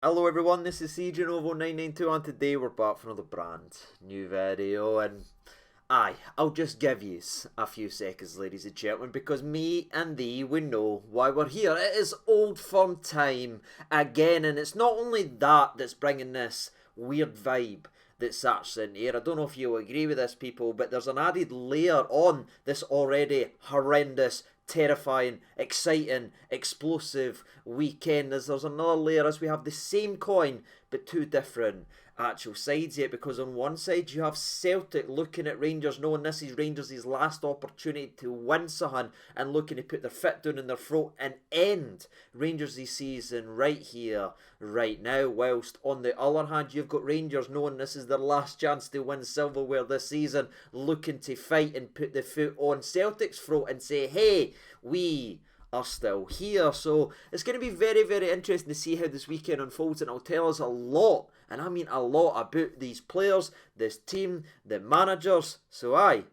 Hello everyone, this is CJNovo992 and today we're back for another brand new video and I'll just give you a few seconds ladies and gentlemen because me and thee, we know why we're here. It is Old Firm time again and it's not only that that's bringing this weird vibe that's actually in here. I don't know if you'll agree with this people, but there's an added layer on this already horrendous, terrifying, exciting, explosive weekend. There's another layer as we have the same coin but two different actual sides yet, because on one side you have Celtic looking at Rangers knowing this is Rangers' last opportunity to win something and looking to put their foot down in their throat and end Rangers' season right here, right now, whilst on the other hand you've got Rangers knowing this is their last chance to win silverware this season, looking to fight and put the foot on Celtic's throat and say, hey, we are still here. So it's going to be very, very interesting to see how this weekend unfolds, and it'll tell us a lot, and I mean a lot, about these players, this team, the managers. So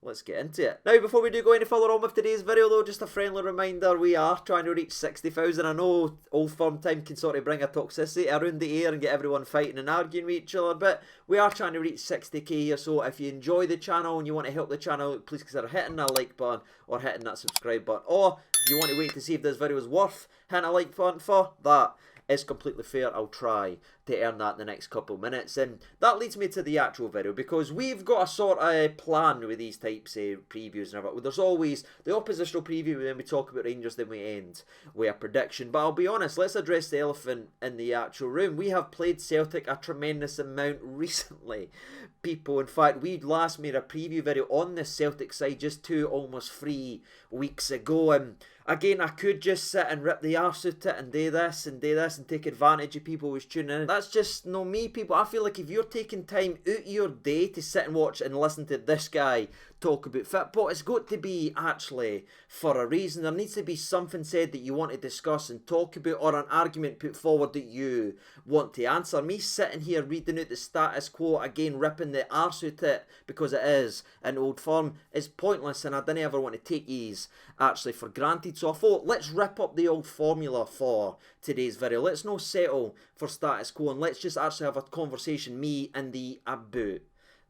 let's get into it. Now, before we do go any further on with today's video though, just a friendly reminder, we are trying to reach 60,000. I know Old Firm time can sort of bring a toxicity around the air and get everyone fighting and arguing with each other, but we are trying to reach 60k here, so if you enjoy the channel and you want to help the channel, please consider hitting that like button or hitting that subscribe button, or if you want to wait to see if this video is worth hitting a like button for, that is completely fair. I'll try to earn that in the next couple of minutes. And that leads me to the actual video, because we've got a sort of plan with these types of previews and everything. There's always the oppositional preview when we talk about Rangers, then we end with a prediction. But I'll be honest, let's address the elephant in the actual room. We have played Celtic a tremendous amount recently, people. In fact, we last made a preview video on the Celtic side just almost 3 weeks ago, and again, I could just sit and rip the arse out it and do this and take advantage of people who's tuning in. That's just no me, people. I feel like if you're taking time out of your day to sit and watch and listen to this guy talk about football, it's got to be actually for a reason. There needs to be something said that you want to discuss and talk about, or an argument put forward that you want to answer. Me sitting here reading out the status quo, again ripping the arse out it because it is an Old Firm, is pointless, and I didn't ever want to take these actually for granted. So I thought, let's rip up the old formula for today's video. Let's not settle for status quo and let's just actually have a conversation, me and the about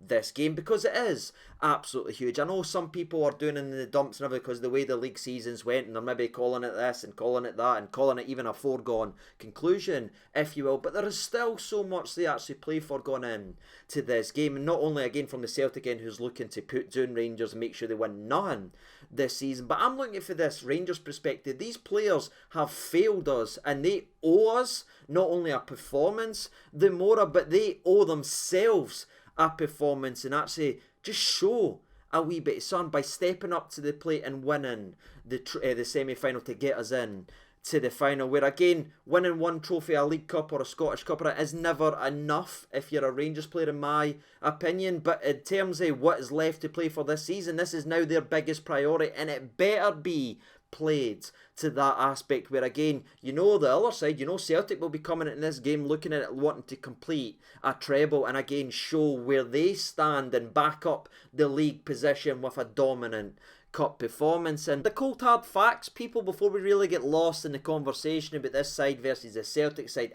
this game, because it is absolutely huge. I know some people are doing it in the dumps and everything because of the way the league seasons went, and they're maybe calling it this and calling it that and calling it even a foregone conclusion, if you will, but there is still so much they actually play for going in to this game. And not only again from the Celtic end, who's looking to put down Rangers and make sure they win nothing this season, but I'm looking at it for this Rangers perspective. These players have failed us and they owe us not only a performance, the more, but they owe themselves a performance and actually just show a wee bit of sun by stepping up to the plate and winning the semi-final to get us in to the final, where again, winning one trophy, a League Cup or a Scottish Cup, is never enough if you're a Rangers player, in my opinion. But in terms of what is left to play for this season, this is now their biggest priority, and it better be played to that aspect, where again, you know, the other side, you know, Celtic will be coming in this game looking at it wanting to complete a treble and again show where they stand and back up the league position with a dominant cup performance. And the cold hard facts, people, before we really get lost in the conversation about this side versus the Celtic side,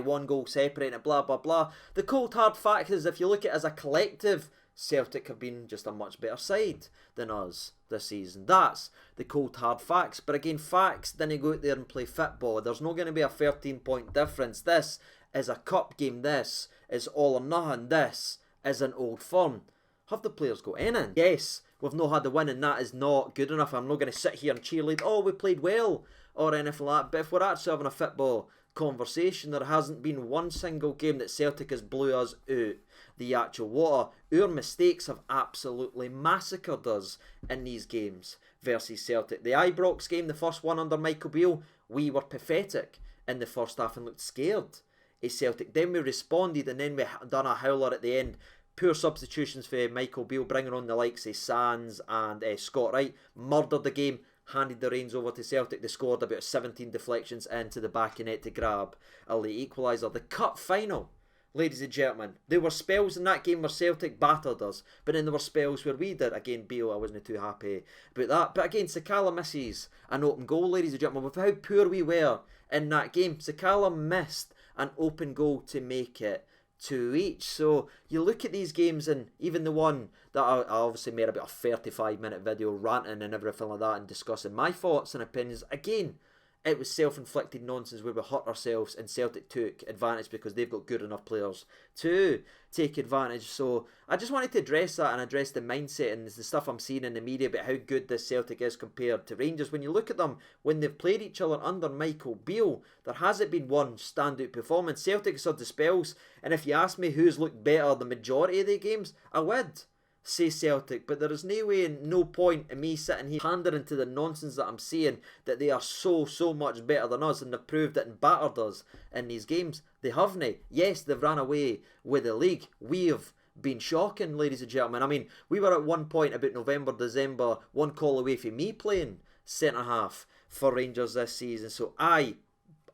one goal separating it, blah blah blah, the cold hard fact is, if you look at it as a collective, Celtic have been just a much better side than us this season. That's the cold hard facts. But again, facts didn't go out there and play football. There's not going to be a 13-point difference. This is a cup game. This is all or nothing. This is an Old Firm. Have the players got in? Yes, we've not had the win, and that is not good enough. I'm not going to sit here and cheerlead, oh, we played well, or anything like that. But if we're actually having a football conversation, there hasn't been one single game that Celtic has blew us out the actual water. Our mistakes have absolutely massacred us in these games versus Celtic. The Ibrox game, the first one under Michael Beale, we were pathetic in the first half and looked scared of Celtic. Then we responded, and then we done a howler at the end. Poor substitutions for Michael Beale, bringing on the likes of Sands and Scott Wright, murdered the game, handed the reins over to Celtic. They scored about 17 deflections into the back of net to grab a late equaliser. The cup final, ladies and gentlemen, there were spells in that game where Celtic battered us, but then there were spells where we did. Again, Beale, I wasn't too happy about that. But again, Sakala misses an open goal, ladies and gentlemen, with how poor we were in that game. Sakala missed an open goal to make it 2 each. So you look at these games, and even the one that I obviously made about a 35-minute video ranting and everything like that and discussing my thoughts and opinions, again, it was self-inflicted nonsense where we hurt ourselves and Celtic took advantage because they've got good enough players to take advantage. So I just wanted to address that and address the mindset and the stuff I'm seeing in the media about how good this Celtic is compared to Rangers. When you look at them, when they've played each other under Michael Beale, there hasn't been one standout performance. Celtic's had the spells, and if you ask me who's looked better the majority of the games, I would say Celtic, but there is no way and no point in me sitting here pandering to the nonsense that I'm seeing that they are so much better than us, and they've proved it and battered us in these games. They haven't. Yes, they've ran away with the league. We have been shocking, ladies and gentlemen. I mean, we were at one point about November, December, one call away from me playing centre half for Rangers this season. So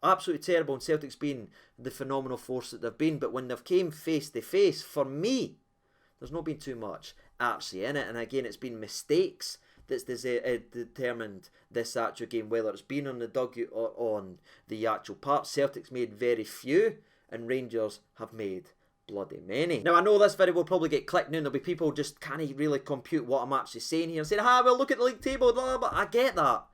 absolutely terrible, and Celtic's been the phenomenal force that they've been, but when they've came face to face, for me, there's not been too much actually in it. And again, it's been mistakes that's determined this actual game, whether it's been on the dugout or on the actual part. Celtic's made very few, and Rangers have made bloody many. Now, I know this video will probably get clicked now, and there'll be people just can't really compute what I'm actually saying here and saying, well, look at the league table, blah, blah, blah. I get that.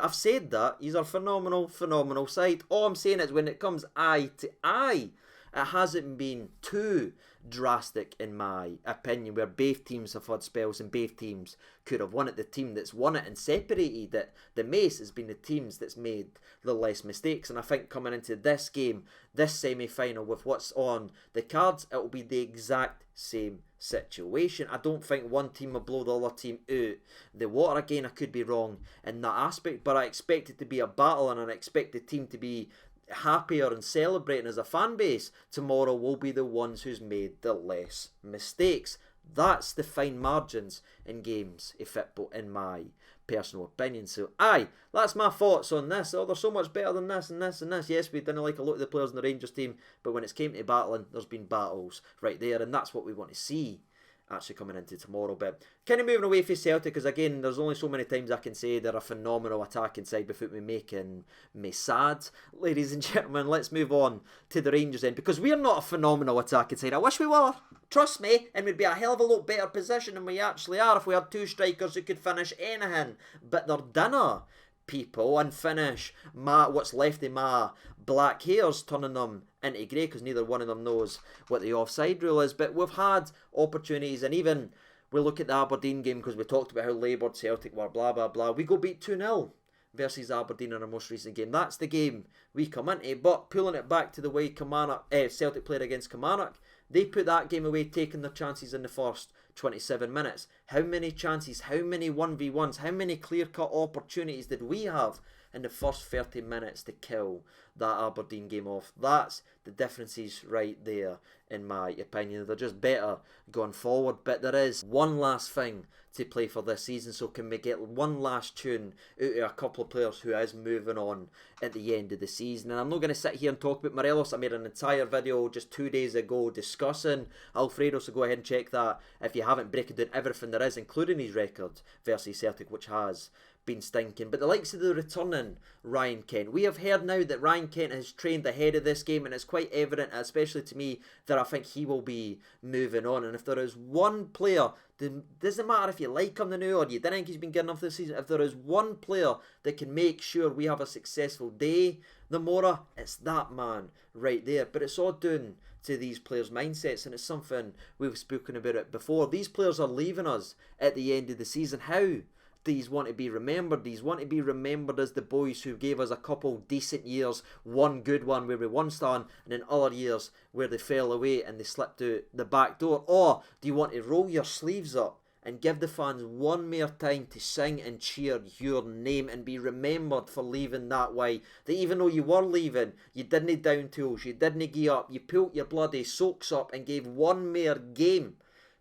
I've said that. These are phenomenal side. All I'm saying is when it comes eye to eye, it hasn't been too drastic in my opinion, where both teams have had spells and both teams could have won it. The team that's won it and separated it, the mace, has been the teams that's made the less mistakes. And I think coming into this game, this semi-final, with what's on the cards, it will be the exact same situation. I don't think one team will blow the other team out the water. Again, I could be wrong in that aspect, but I expect it to be a battle, and I expect the team to be happier and celebrating as a fan base tomorrow will be the ones who's made the less mistakes. That's the fine margins in games of football, in my personal opinion. So that's my thoughts on this. They're so much better than this and this and this. Yes, we didn't like a lot of the players in the Rangers team, but when it's came to battling, there's been battles right there, and that's what we want to see actually coming into tomorrow. But kind of moving away from Celtic, because again, there's only so many times I can say they're a phenomenal attacking side without me making me sad. Ladies and gentlemen, let's move on to the Rangers then, because we're not a phenomenal attacking side. I wish we were, trust me, and we'd be a hell of a lot better position than we actually are if we had two strikers who could finish anything but their dinner, people, and finish what's left of my black hairs, turning them into grey, because neither one of them knows what the offside rule is. But we've had opportunities, and even we look at the Aberdeen game, because we talked about how laboured Celtic were, blah blah blah. We go beat 2-0 versus Aberdeen in our most recent game. That's the game we come into. But pulling it back to the way Celtic played against Kilmarnock, they put that game away, taking their chances in the first 27 minutes. How many chances, how many 1v1s, how many clear-cut opportunities did we have in the first 30 minutes to kill that Aberdeen game off? That's the differences right there, in my opinion. They're just better going forward. But there is one last thing to play for this season, so can we get one last tune out of a couple of players who is moving on at the end of the season? And I'm not going to sit here and talk about Morelos. I made an entire video just 2 days ago discussing Alfredo, so go ahead and check that if you haven't, breaking down everything there is, including his record versus Celtic, which has been stinking. But the likes of the returning Ryan Kent, we have heard now that Ryan Kent has trained ahead of this game, and it's quite evident, especially to me, that I think he will be moving on. And if there is one player, it doesn't matter if you like him now or you didn't think he's been good enough this season, if there is one player that can make sure we have a successful day, the Mora, it's that man right there. But it's all done to these players' mindsets, and it's something we've spoken about it before. These players are leaving us at the end of the season. How these want to be remembered? These want to be remembered as the boys who gave us a couple decent years, one good one where we won star, and then other years where they fell away and they slipped out the back door? Or do you want to roll your sleeves up and give the fans one more time to sing and cheer your name and be remembered for leaving that way? That even though you were leaving, you didn't down tools, you didn't give up, you pulled your bloody socks up and gave one more game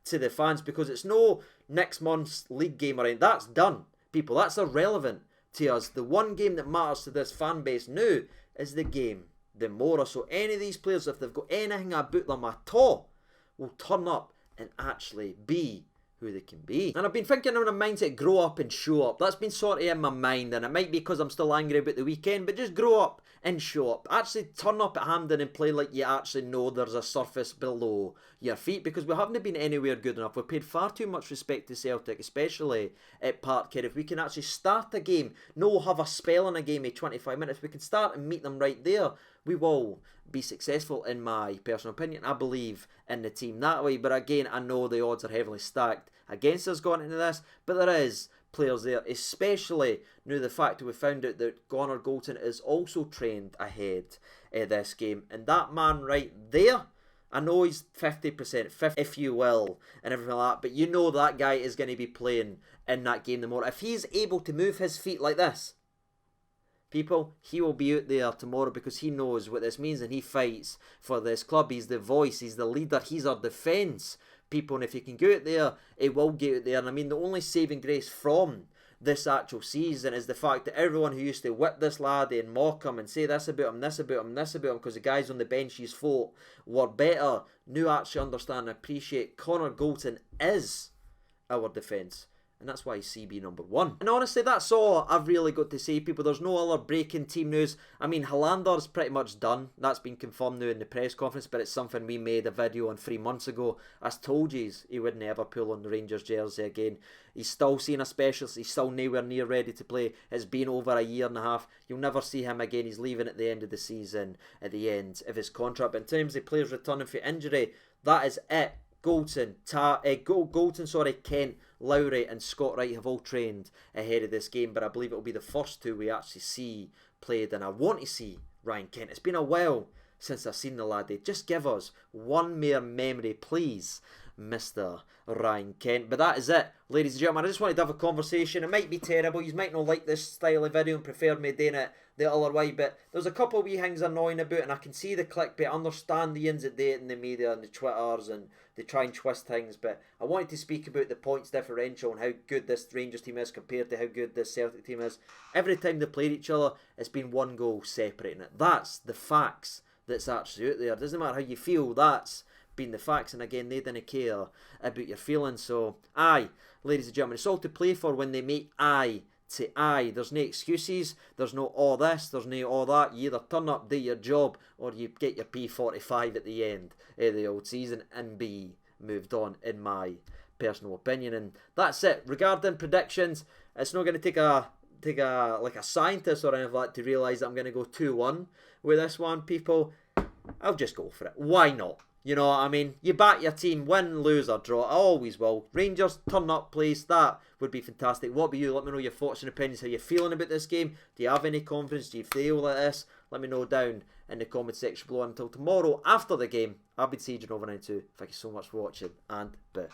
to the fans, because it's no next month's league game or anything. That's done, people. That's irrelevant to us. The one game that matters to this fan base now is the game, the Mora. So any of these players, if they've got anything about them at all, will turn up and actually be who they can be. And I've been thinking on a mindset, grow up and show up. That's been sort of in my mind, and it might be because I'm still angry about the weekend, but just grow up and show up. Actually turn up at Hampden and play like you actually know there's a surface below your feet, because we haven't been anywhere good enough. We've paid far too much respect to Celtic, especially at Parkhead. If we can actually start the game, no have a spell in a game of 25 minutes, we can start and meet them right there, we will be successful, in my personal opinion. I believe in the team that way, but again, I know the odds are heavily stacked against us going into this, but there is players there, especially now the fact that we found out that Connor Golton is also trained ahead of this game, and that man right there, I know he's 50%, 50 if you will, and everything like that, but you know that guy is going to be playing in that game tomorrow. If he's able to move his feet like this, people, he will be out there tomorrow, because he knows what this means and he fights for this club. He's the voice, he's the leader, he's our defence, people, and if he can go out there, he will get out there. And I mean, the only saving grace from this actual season is the fact that everyone who used to whip this laddie and mock him and say this about him, this about him, this about him, because the guys on the bench he's fought were better, now actually understand and appreciate Connor Golton is our defence. And that's why he's CB number 1. And honestly, that's all I've really got to say, people. There's no other breaking team news. I mean, Hollander's pretty much done. That's been confirmed now in the press conference, but it's something we made a video on 3 months ago. I told you he would never pull on the Rangers jersey again. He's still seeing a specialist. He's still nowhere near ready to play. It's been over a year and a half. You'll never see him again. He's leaving at the end of the season, at the end of his contract. But in terms of players returning for injury, that is it. Golton, Kent, Lowry and Scott Wright have all trained ahead of this game, but I believe it will be the first two we actually see played, and I want to see Ryan Kent. It's been a while since I've seen the laddie. Just give us one mere memory, please, Mr. Ryan Kent. But that is it, ladies and gentlemen. I just wanted to have a conversation. It might be terrible. You might not like this style of video and prefer me doing it the other way, but there's a couple of wee things annoying about, and I can see the clickbait. I understand the ins and outs in the media and the Twitters, and they try and twist things, but I wanted to speak about the points differential and how good this Rangers team is compared to how good this Celtic team is. Every time they played each other, it's been one goal separating it. That's the facts that's actually out there. It doesn't matter how you feel, that's been the facts, and again, they didn't care about your feelings. So, aye, ladies and gentlemen, it's all to play for when they make aye to aye. There's no excuses, there's no all this, there's no all that. You either turn up, do your job, or you get your P45 at the end of the old season and be moved on, in my personal opinion. And that's it. Regarding predictions, it's not going to take a like a scientist or anything like that to realise that I'm going to go 2-1 with this one, people. I'll just go for it. Why not? You know what I mean? You back your team, win, lose or draw. I always will. Rangers, turn up, please. That would be fantastic. What about you? Let me know your thoughts and opinions. How you feeling about this game? Do you have any confidence? Do you feel like this? Let me know down in the comment section below. Until tomorrow, after the game, I've been Siege over 92. Thank you so much for watching, and bye.